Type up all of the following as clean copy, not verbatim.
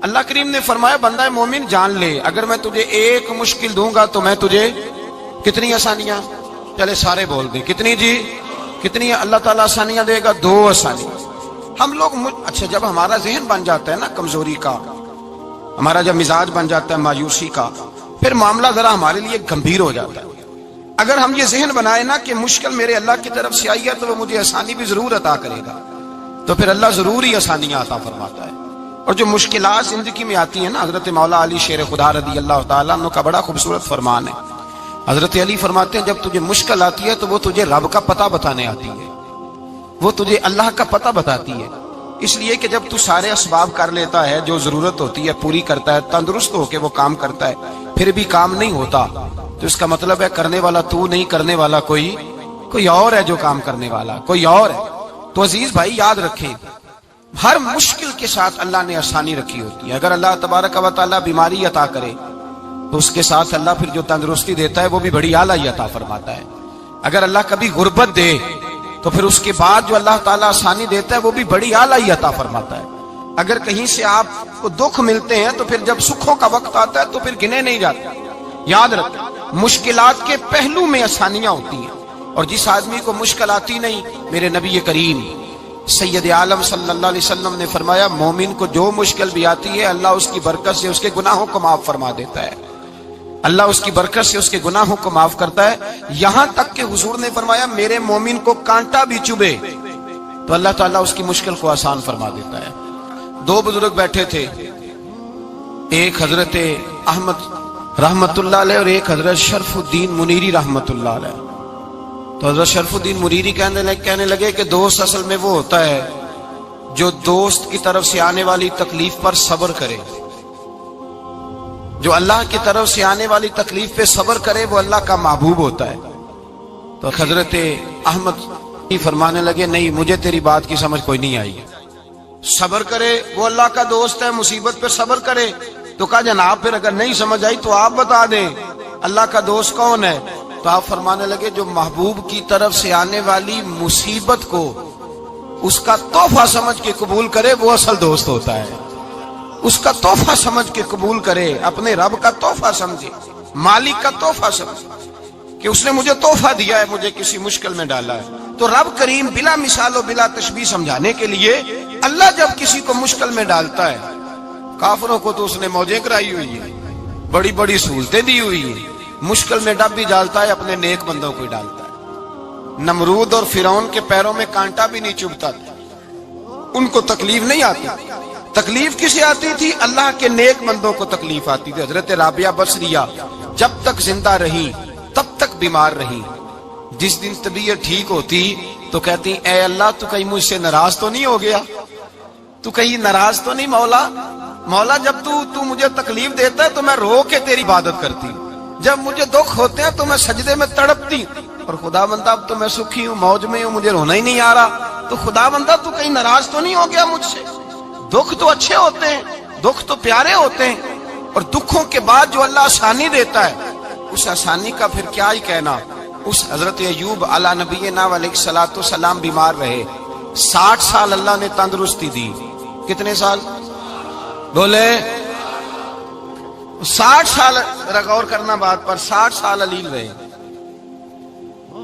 اللہ کریم نے فرمایا بندہ مومن جان لے اگر میں تجھے ایک مشکل دوں گا تو میں تجھے کتنی آسانیاں، چلے سارے بول دیں کتنی جی، کتنی اللہ تعالیٰ آسانیاں دے گا؟ 2 آسانیاں۔ ہم لوگ اچھا جب ہمارا ذہن بن جاتا ہے نا کمزوری کا، ہمارا جب مزاج بن جاتا ہے مایوسی کا، پھر معاملہ ذرا ہمارے لیے گمبھیر ہو جاتا ہے۔ اگر ہم یہ ذہن بنائے نا کہ مشکل میرے اللہ کی طرف سے آئی ہے تو وہ مجھے آسانی بھی ضرور عطا کرے گا، تو پھر اللہ ضرور ہی آسانیاں عطا فرماتا ہے۔ اور جو مشکلات زندگی میں آتی ہیں نا، حضرت مولا علی شیر خدا رضی اللہ تعالیٰ عنہ کا بڑا خوبصورت فرمان ہے۔ حضرت علی فرماتے ہیں جب تجھے مشکل آتی ہے تو وہ تجھے رب کا پتہ بتانے آتی ہے، وہ تجھے اللہ کا پتہ بتاتی ہے۔ اس لیے کہ جب تو سارے اسباب کر لیتا ہے، جو ضرورت ہوتی ہے پوری کرتا ہے، تندرست ہو کے وہ کام کرتا ہے، پھر بھی کام نہیں ہوتا، تو اس کا مطلب ہے کرنے والا تو نہیں، کرنے والا کوئی اور ہے جو کام کرنے والا، کوئی اور ہے۔ تو عزیز بھائی یاد رکھیں، ہر مشکل کے ساتھ اللہ نے آسانی رکھی ہوتی ہے۔ اگر اللہ تبارک و تعالیٰ بیماری عطا کرے تو اس کے ساتھ اللہ پھر جو تندرستی دیتا ہے وہ بھی بڑی اعلیٰ ہی عطا فرماتا ہے۔ اگر اللہ کبھی غربت دے تو پھر اس کے بعد جو اللہ تعالیٰ آسانی دیتا ہے وہ بھی بڑی اعلیٰ ہی عطا فرماتا ہے۔ اگر کہیں سے آپ کو دکھ ملتے ہیں تو پھر جب سکھوں کا وقت آتا ہے تو پھر گنے نہیں جاتے۔ یاد رکھیں مشکلات کے پہلو میں آسانیاں ہوتی ہیں، اور جس آدمی کو مشکل آتی نہیں، میرے نبی کریم سید عالم صلی اللہ علیہ وسلم نے فرمایا مومن کو جو مشکل بھی آتی ہے اللہ اس کی برکت سے اس کے گناہوں کو معاف فرما دیتا ہے، اللہ اس کی برکت سے اس کے گناہوں کو معاف کرتا ہے۔ یہاں تک کہ حضور نے فرمایا میرے مومن کو کانٹا بھی چبھے تو اللہ تعالیٰ اس کی مشکل کو آسان فرما دیتا ہے۔ 2 بزرگ بیٹھے تھے، ایک حضرت احمد رحمت اللہ علیہ اور ایک حضرت شرف الدین منیری رحمت اللہ علیہ۔ تو حضرت شرف الدین منیری کہنے لگے کہ دوست اصل میں وہ ہوتا ہے جو دوست کی طرف سے آنے والی تکلیف پر صبر کرے، جو اللہ کی طرف سے آنے والی تکلیف پہ صبر کرے وہ اللہ کا محبوب ہوتا ہے۔ تو حضرت احمد فرمانے لگے نہیں مجھے تیری بات کی سمجھ کوئی نہیں آئی، صبر کرے وہ اللہ کا دوست ہے، مصیبت پہ صبر کرے۔ تو کہا جناب پھر اگر نہیں سمجھ آئی تو آپ بتا دیں اللہ کا دوست کون ہے؟ تو آپ فرمانے لگے جو محبوب کی طرف سے آنے والی مصیبت کو اس کا تحفہ سمجھ کے قبول کرے وہ اصل دوست ہوتا ہے۔ اس کا تحفہ سمجھ کے قبول کرے، اپنے رب کا تحفہ سمجھے، مالک کا تحفہ سمجھے کہ اس نے مجھے تحفہ دیا ہے، مجھے کسی مشکل میں ڈالا ہے۔ تو رب کریم بلا مثال و بلا تشبیہ سمجھانے کے لیے اللہ جب کسی کو مشکل میں ڈالتا ہے، کافروں کو تو اس نے موجیں کرائی ہوئی ہے، بڑی بڑی سہولتیں دی ہوئی ہیں، مشکل میں ڈب بھی ڈالتا ہے، اپنے نیک بندوں کو ہی ڈالتا ہے۔ نمرود اور فرعون کے پیروں میں کانٹا بھی نہیں چبھتا تھا، ان کو تکلیف نہیں آتی۔ تکلیف کسے آتی تھی؟ اللہ کے نیک بندوں کو تکلیف آتی تھی۔ حضرت رابعہ بصریہ جب تک زندہ رہی تب تک بیمار رہی، جس دن طبیعت ٹھیک ہوتی تو کہتی اے اللہ تو کہیں مجھ سے ناراض تو نہیں ہو گیا، تو کہیں ناراض تو نہیں مولا جب تو مجھے تکلیف دیتا ہے تو میں رو کے تیری عبادت کرتی ہوں، جب مجھے دکھ ہوتے ہیں تو میں سجدے میں تڑپتی ہوں، اور خدا بندہ اب تو میں سکھی ہوں، موج میں ہوں، مجھے رونا ہی نہیں آ رہا، تو خدا بندہ تو کہیں ناراض تو نہیں ہو گیا مجھ سے۔ دکھ تو اچھے ہوتے ہیں، دکھ تو پیارے ہوتے ہیں، اور دکھوں کے بعد جو اللہ آسانی دیتا ہے اس آسانی کا پھر کیا ہی کہنا۔ اس حضرت ایوب علی نبینا علیہ الصلوۃ والسلام بیمار رہے، 60 سال اللہ نے تندرستی دی۔ کتنے سال بولے؟ 60 سال، غور کرنا بات پر، 60 سال علیل رہے،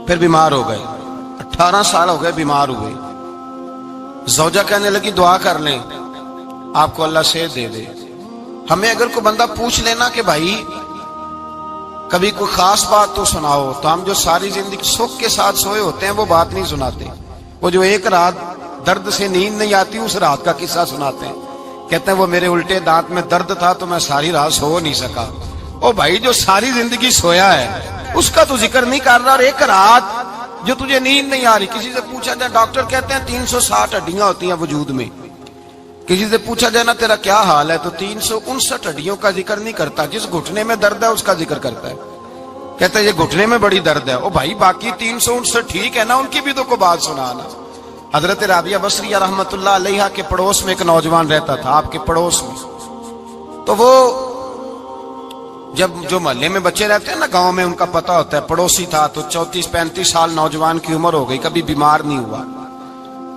پھر بیمار ہو گئے، 18 سال ہو گئے بیمار ہوئے۔ زوجہ کہنے لگی دعا کر لیں آپ کو اللہ صحت دے دے۔ ہمیں اگر کوئی بندہ پوچھ لینا کہ بھائی کبھی کوئی خاص بات تو سناؤ، تو ہم جو ساری زندگی سکھ کے ساتھ سوئے ہوتے ہیں وہ بات نہیں سناتے، وہ جو ایک رات درد سے نیند نہیں آتی اس رات کا قصہ سناتے ہیں، کہتے ہیں وہ میرے الٹے دانت میں درد تھا تو میں ساری رات سو نہیں سکا۔ او بھائی جو ساری زندگی سویا ہے اس کا تو ذکر نہیں کر رہا، اور ایک رات جو تجھے نیند نہیں آ رہی۔ کسی سے پوچھا جائے، ڈاکٹر کہتے ہیں 360 ہڈیاں ہوتی ہیں وجود میں، کسی سے پوچھا جائے نا تیرا کیا حال ہے تو 359 ہڈیوں کا ذکر نہیں کرتا، جس گھٹنے میں درد ہے اس کا ذکر کرتا ہے، کہتا ہے یہ گھٹنے میں بڑی درد ہے۔ او بھائی باقی 359 ٹھیک ہے نا، ان کی بھی تو کوئی بات سنانا۔ حضرت رابعہ بصریہ رحمت اللہ علیہ کے پڑوس میں ایک نوجوان رہتا تھا، آپ کے پڑوس میں، تو وہ جب جو محلے میں بچے رہتے ہیں نا گاؤں میں ان کا پتہ ہوتا ہے، پڑوسی تھا تو 34-35 سال نوجوان کی عمر ہو گئی، کبھی بیمار نہیں ہوا۔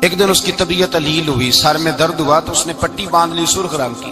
ایک دن اس کی طبیعت علیل ہوئی، سر میں درد ہوا تو اس نے پٹی باندھ لی سرخ رنگ کی،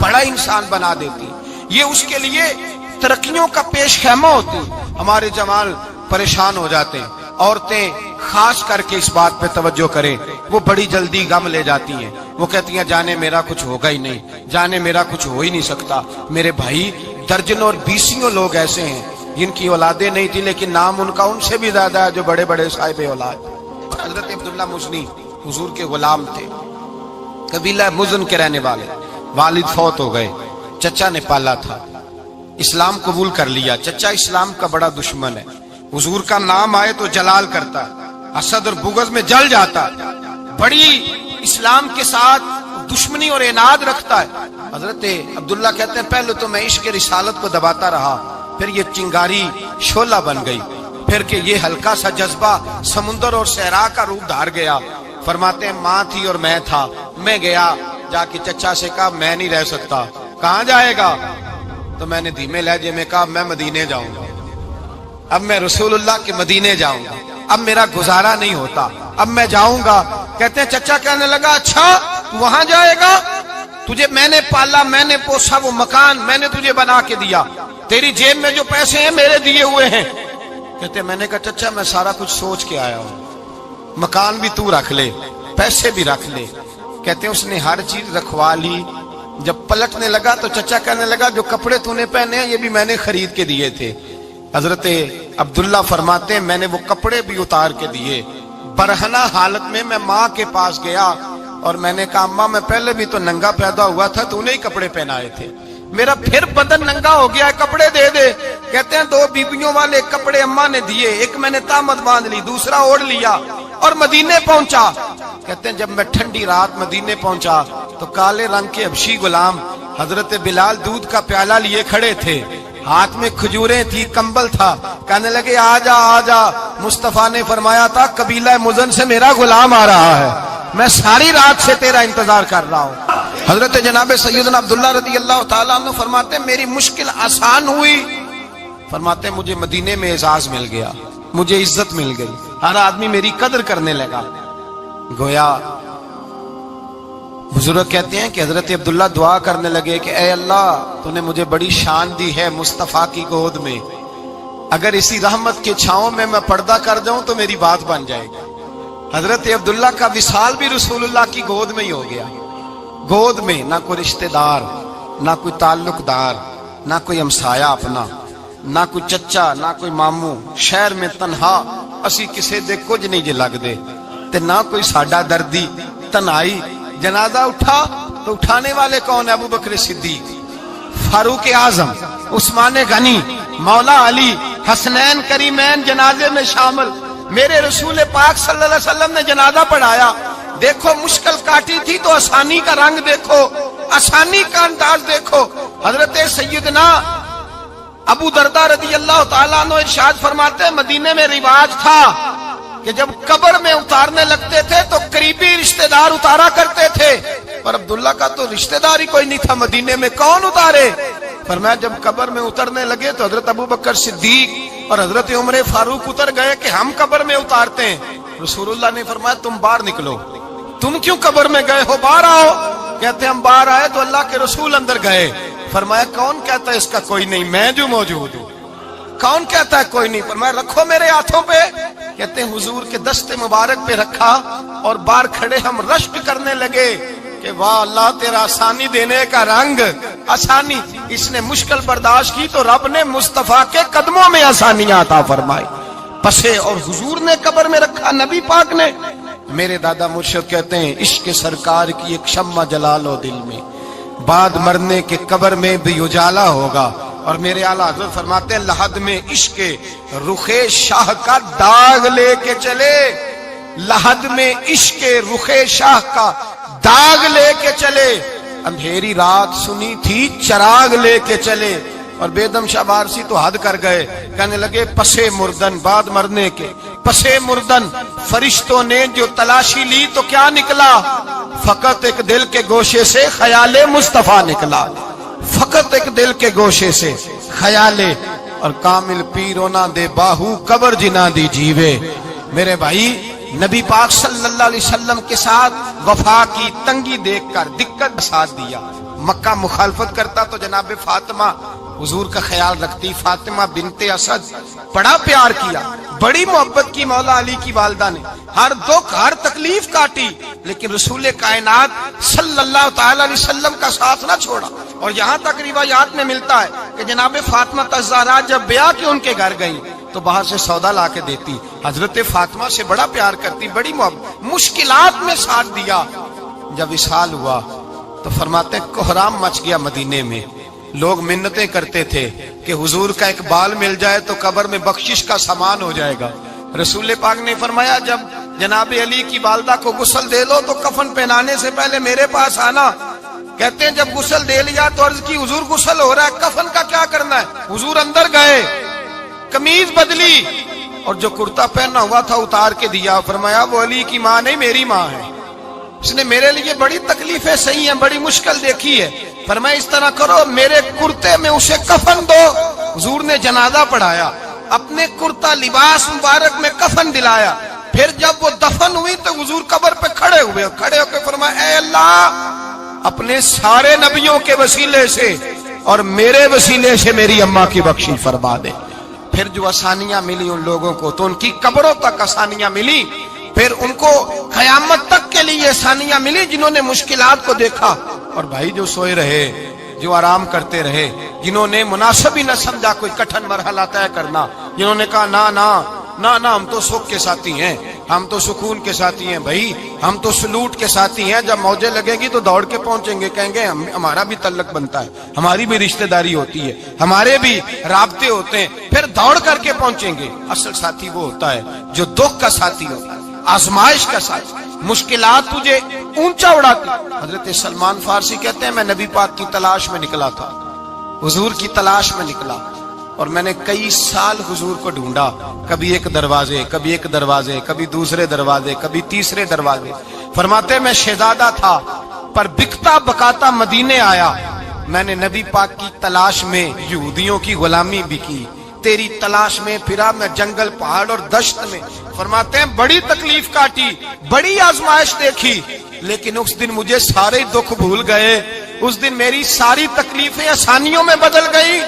بڑا انسان بنا دیتی، یہ اس کے لیے ترقیوں کا پیش خیمہ ہوتی۔ ہمارے جوان پریشان ہو جاتے ہیں، عورتیں خاص کر کے اس بات پہ توجہ کریں، وہ بڑی جلدی غم لے جاتی ہیں، وہ کہتی ہیں جانے میرا کچھ ہوگا ہی نہیں، جانے میرا کچھ ہو ہی نہیں سکتا۔ میرے بھائی درجنوں اور بیسیوں لوگ ایسے ہیں جن کی اولادیں نہیں تھی لیکن نام ان کا ان سے بھی زیادہ ہے جو بڑے بڑے صاحب اولاد۔ حضرت عبداللہ مزنی حضور کے غلام تھے، قبیلہ مزن کے رہنے والے، والد فوت ہو گئے، چچا نے پالا تھا، اسلام قبول کر لیا۔ چچا اسلام کا بڑا دشمن ہے، حضور کا نام آئے تو جلال کرتا، حسد اور بغض میں جل جاتا، بڑی اسلام کے ساتھ دشمنی اور عناد رکھتا ہے۔ حضرت عبداللہ کہتے ہیں پہلے تو میں عشق رسالت کو دباتا رہا، پھر یہ چنگاری شعلہ بن گئی، پھر کہ یہ ہلکا سا جذبہ سمندر اور صحرا کا روپ دھار گیا۔ فرماتے ہیں ماں تھی اور میں تھا، میں گیا جا کے چچا سے کہا میں نہیں رہ سکتا۔ کہاں جائے گا؟ تو میں نے دھیمے لہجے میں کہا میں مدینے جاؤں گا، اب میں رسول اللہ کے مدینے جاؤں گا، اب میرا گزارا نہیں ہوتا، اب میں جاؤں گا۔ کہتے ہیں چچا کہنے لگا اچھا تو وہاں جائے گا؟ تجھے میں نے پالا، میں نے پوسا، وہ مکان میں نے تجھے بنا کے دیا، تیری جیب میں جو پیسے ہیں میرے دیے ہوئے ہیں۔ کہتے ہیں میں نے کہا چچا میں سارا کچھ سوچ کے آیا ہوں، مکان بھی تو رکھ لے، پیسے بھی رکھ لے۔ کہتے ہیں اس نے ہر چیز رکھوا لی۔ جب پلٹنے لگا تو چچا کہنے لگا جو کپڑے تو نے پہنے ہیں یہ بھی میں نے خرید کے دیے تھے۔ حضرت عبداللہ فرماتے ہیں میں نے وہ کپڑے بھی اتار کے دیے، برہنہ حالت میں میں ماں کے پاس گیا اور میں نے کہا اماں میں پہلے بھی تو ننگا پیدا ہوا تھا، تو نے ہی کپڑے پہنائے تھے، میرا پھر بدن ننگا ہو گیا ہے، کپڑے دے دے۔ کہتے ہیں 2 بیبیوں والے کپڑے اماں نے دیے، ایک میں نے تامت باندھ لی، دوسرا اوڑھ لیا اور مدینے پہنچا۔ کہتے ہیں جب میں ٹھنڈی رات مدینے پہنچا تو کالے رنگ کے حبشی غلام حضرت بلال دودھ کا پیالہ لیے کھڑے تھے، ہاتھ میں کھجوریں تھی، کمبل تھا، کہنے لگے آجا آجا، مصطفیٰ نے فرمایا تھا قبیلہ مزن سے میرا غلام آ رہا ہے، میں ساری رات سے تیرا انتظار کر رہا ہوں۔ حضرت جناب سیدنا عبداللہ رضی اللہ تعالیٰ عنہ فرماتے ہیں میری مشکل آسان ہوئی، فرماتے ہیں مجھے مدینے میں اعزاز مل گیا، مجھے عزت مل گئی، ہر آدمی میری قدر کرنے لگا۔ گویا بزرگ کہتے ہیں کہ حضرت عبداللہ دعا کرنے لگے کہ اے اللہ تو نے مجھے بڑی شان دی ہے مصطفیٰ کی گود میں، اگر اسی رحمت کے چھاؤں میں پردہ کر جاؤں تو میری بات بن جائے گی۔ حضرت عبداللہ کا وصال بھی رسول اللہ کی گود میں ہی ہو گیا، گود میں نہ کوئی رشتہ دار، نہ کوئی تعلق دار، نہ کوئی ہمسایا اپنا، نہ کوئی چچا، نہ کوئی ماموں، شہر میں تنہا اسی کسے دے کچھ نہیں جے لگ دے تے نہ کوئی ساڈا دردی، تنہائی۔ جنازہ اٹھا تو اٹھانے والے کون؟ ابو بکر صدیق، فاروق اعظم، عثمان غنی، مولا علی، حسنین کریمین جنازے میں شامل۔ میرے رسول پاک صلی اللہ علیہ وسلم نے جنازہ پڑھایا، دیکھو مشکل کاٹی تھی تو آسانی کا رنگ دیکھو، آسانی کا انداز دیکھو۔ حضرت سیدنا ابو دردہ رضی اللہ تعالیٰ عنہ ارشاد فرماتے ہیں مدینے میں رواج تھا کہ جب قبر میں اتارنے لگتے تھے تو قریبی رشتہ دار اتارا کرتے تھے، اور عبداللہ کا تو رشتہ دار ہی کوئی نہیں تھا مدینے میں، کون اتارے؟ فرمایا جب قبر میں اترنے لگے تو حضرت ابو بکر صدیق اور حضرت عمر فاروق اتر گئے کہ ہم قبر میں اتارتے ہیں۔ رسول اللہ نے فرمایا تم باہر نکلو، تم کیوں قبر میں گئے ہو، باہر آؤ۔ کہتے ہیں ہم باہر آئے تو اللہ کے رسول اندر گئے، فرمایا کون کہتا ہے اس کا کوئی نہیں، میں جو موجود ہوں، کون کہتا ہے کوئی نہیں؟ فرمایا رکھو میرے ہاتھوں پہ۔ کہتے ہیں حضور کے دست مبارک پہ رکھا اور باہر کھڑے ہم رشک کرنے لگے کہ واہ اللہ تیرا آسانی دینے کا رنگ، آسانی۔ اس نے مشکل برداشت کی تو رب نے مصطفیٰ کے قدموں میں آسانیاں عطا فرمائی، پسے اور حضور نے قبر میں رکھا، نبی پاک نے۔ میرے دادا مرشد کہتے ہیں عشق سرکار کی ایک شمع جلا لو دل میں، بعد مرنے کے قبر میں بھی اجالا ہوگا۔ اور میرے اعلیٰ حضرت فرماتے ہیں لحد میں عشق رخ شاہ کا داغ لے کے چلے، لحد میں عشق رخ شاہ کا داغ لے کے چلے، اندھیری رات سنی تھی چراغ لے کے چلے۔ اور بیدم شاہ بارسی تو حد کر گئے، کہنے لگے پسے مردن، بعد مرنے کے پسے مردن فرشتوں نے جو تلاشی لی تو کیا نکلا؟ فقط ایک دل کے گوشے سے خیال مصطفیٰ نکلا، فقط ایک دل کے گوشے سے خیال۔ اور کامل پیرو نہ دے باہو قبر جنا دی جیوے۔ میرے بھائی نبی پاک صلی اللہ علیہ وسلم کے ساتھ وفا کی تنگی دیکھ کر دقت ساتھ دیا. مکہ مخالفت کرتا تو جناب فاطمہ حضور کا خیال رکھتی. فاطمہ بنت اسد بڑا پیار کیا, بڑی محبت کی مولا علی کی والدہ نے, ہر دکھ ہر تکلیف کاٹی, لیکن رسول کائنات صلی اللہ تعالی علیہ وسلم کا ساتھ نہ چھوڑا. اور یہاں تک روایات میں ملتا ہے کہ جناب فاطمہ الزہرا جب بیعہ کے ان کے گھر گئی تو باہر سے سودا لا کے دیتی. حضرت فاطمہ سے بڑا پیار کرتی, بڑی محبت, مشکلات میں ساتھ دیا. جب وصال ہوا تو فرماتے کوہرام مچ گیا مدینے میں. لوگ منتیں کرتے تھے کہ حضور کا ایک بال مل جائے تو قبر میں بخشش کا سامان ہو جائے گا. رسول پاک نے فرمایا جب جناب علی کی والدہ کو غسل دے لو تو کفن پہنانے سے پہلے میرے پاس آنا. کہتے ہیں جب غسل دے لیا تو عرض کی حضور غسل ہو رہا ہے, کفن کا کیا کرنا ہے؟ حضور اندر گئے, قمیض بدلی اور جو کرتا پہنا ہوا تھا اتار کے دیا. فرمایا وہ علی کی ماں نہیں میری ماں ہے, اس نے میرے لیے بڑی تکلیفیں سہی ہیں, بڑی مشکل دیکھی ہے. فرمایا اس طرح کرو میرے کرتے میں اسے کفن دو. حضور نے جنازہ پڑھایا, اپنے کرتا لباس مبارک میں کفن دلایا. پھر جب وہ دفن ہوئی تو حضور قبر پہ کھڑے ہوئے, کھڑے ہو کے فرمایا اے اللہ اپنے سارے نبیوں کے وسیلے سے اور میرے وسیلے سے میری اماں کی بخشش فرما دے. پھر جو آسانیاں ملی ان لوگوں کو تو ان کی قبروں تک آسانیاں ملی. پھر ان کو قیامت تک کے لیے آسانیاں ملی جنہوں نے مشکلات کو دیکھا. اور بھائی جو سوئے رہے, جو آرام کرتے رہے, جنہوں نے مناسب ہی نہ سمجھا کوئی کٹھن مرحلہ طے کرنا, جنہوں نے کہا نا نا نا نا ہم تو سکھ کے ساتھی ہیں, ہم تو سکون کے ساتھی ہیں, بھائی ہم تو سلوٹ کے ساتھی ہیں. جب موجیں لگے گی تو دوڑ کے پہنچیں گے, کہیں گے ہمارا بھی تعلق بنتا ہے, ہماری بھی رشتہ داری ہوتی ہے, ہمارے بھی رابطے ہوتے ہیں, پھر دوڑ کر کے پہنچیں گے. اصل ساتھی وہ ہوتا ہے جو دکھ کا ساتھی ہوتا ہے, آزمائش کا ساتھی, مشکلات تجھے اونچا اڑاتی. حضرت سلمان فارسی کہتے ہیں میں نبی پاک کی تلاش میں نکلا تھا, حضور کی تلاش میں نکلا, اور میں نے کئی سال حضور کو ڈھونڈا. کبھی ایک دروازے, کبھی ایک دروازے, کبھی دوسرے دروازے, کبھی تیسرے دروازے. فرماتے میں شہزادہ تھا پر بکتا بکاتا مدینے آیا. میں نے نبی پاک کی تلاش میں یہودیوں کی غلامی بھی کی, تیری تلاش میں پھرا میں جنگل پہاڑ اور دشت میں. فرماتے ہیں بڑی تکلیف کاٹی, بڑی آزمائش دیکھی, لیکن اس دن مجھے سارے دکھ بھول گئے. اس دن میری ساری تکلیفیں آسانیوں میں بدل گئی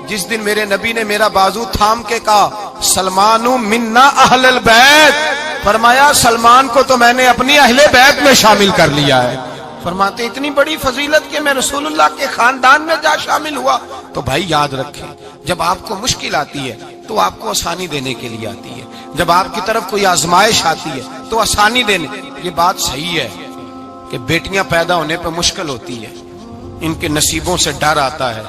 جس دن میرے نبی نے میرا بازو تھام کے کہا سلمانو منا اہل البیت. فرمایا سلمان کو تو میں نے اپنی اہل بیت میں شامل کر لیا ہے. فرماتے اتنی بڑی فضیلت کہ میں رسول اللہ کے خاندان میں جا شامل ہوا. تو بھائی یاد رکھیں جب آپ کو مشکل آتی ہے تو آپ کو آسانی دینے کے لیے آتی ہے, جب آپ کی طرف کوئی آزمائش آتی ہے تو آسانی دینے. یہ بات صحیح ہے کہ بیٹیاں پیدا ہونے پہ مشکل ہوتی ہے, ان کے نصیبوں سے ڈر آتا ہے,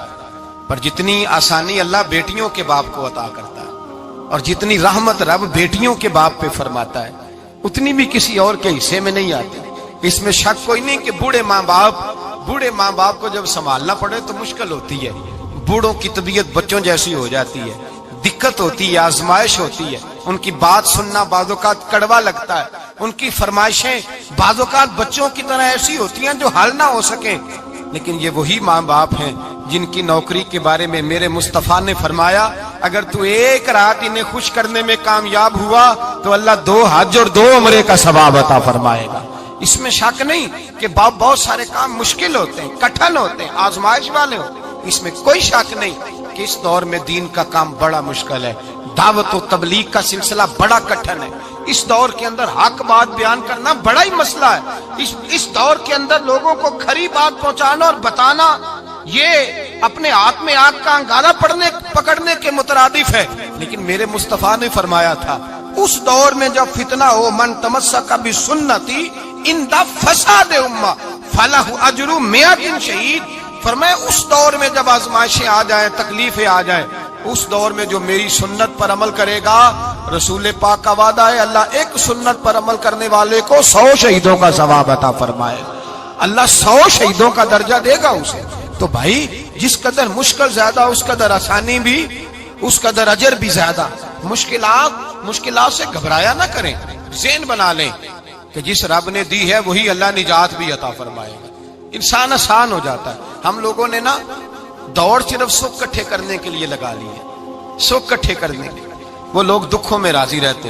پر جتنی آسانی اللہ بیٹیوں کے باپ کو عطا کرتا ہے اور جتنی رحمت رب بیٹیوں کے باپ پہ فرماتا ہے اتنی بھی کسی اور کے حصے میں نہیں آتی. اس میں شک کوئی نہیں کہ بوڑھے ماں باپ کو جب سنبھالنا پڑے تو مشکل ہوتی ہے. بوڑھوں کی طبیعت بچوں جیسی ہو جاتی ہے, دقت ہوتی ہے, آزمائش ہوتی ہے, ان کی بات سننا بعض اوقات کڑوا لگتا ہے, ان کی فرمائشیں بعض اوقات بچوں کی طرح ایسی ہوتی ہیں جو حل نہ ہو سکیں. لیکن یہ وہی ماں باپ ہیں جن کی نوکری کے بارے میں میرے مصطفیٰ نے فرمایا اگر تو ایک رات انہیں خوش کرنے میں کامیاب ہوا تو اللہ 2 حج اور 2 عمرے کا ثواب عطا فرمائے گا. اس میں شک نہیں کہ بہت سارے کام مشکل ہوتے ہیں, کٹھن ہوتے ہیں, آزمائش والے ہوتے ہیں. اس میں کوئی شک نہیں کہ اس دور میں دین کا کام بڑا مشکل ہے, دعوت و تبلیغ کا سلسلہ بڑا کٹھن ہے. اس دور کے اندر حق بات بیان کرنا بڑا ہی مسئلہ ہے. اس دور کے اندر لوگوں کو کھری بات پہنچانا اور بتانا یہ اپنے ہاتھ میں آگ کا انگارہ پکڑنے کے مترادف ہے. لیکن میرے مصطفیٰ نے فرمایا تھا اس دور میں جب فتنہ ہو من تمسک بسنتی عند فساد امہ فلہ اجر 100 شہید. فرمایا اس دور میں جب آزمائشیں آ جائیں, تکلیفیں آ جائیں, اس دور میں جو میری سنت پر عمل کرے گا, رسول پاک کا وعدہ ہے اللہ ایک سنت پر عمل کرنے والے کو 100 شہیدوں کا ثواب عطا فرمائے. اللہ 100 شہیدوں کا درجہ دے گا اسے. تو بھائی جس قدر مشکل زیادہ اس قدر آسانی بھی, اس قدر اجر بھی زیادہ. مشکلات سے گھبرایا نہ کریں, ذہن بنا لیں کہ جس رب نے دی ہے وہی اللہ نجات بھی عطا فرمائے گا. انسان آسان ہو جاتا ہے. ہم لوگوں نے نا دوڑ صرف سکھ کٹھے کرنے کے لیے لگا لی ہے, سکھ کٹھے کرنے کے. وہ لوگ دکھوں میں راضی رہتے,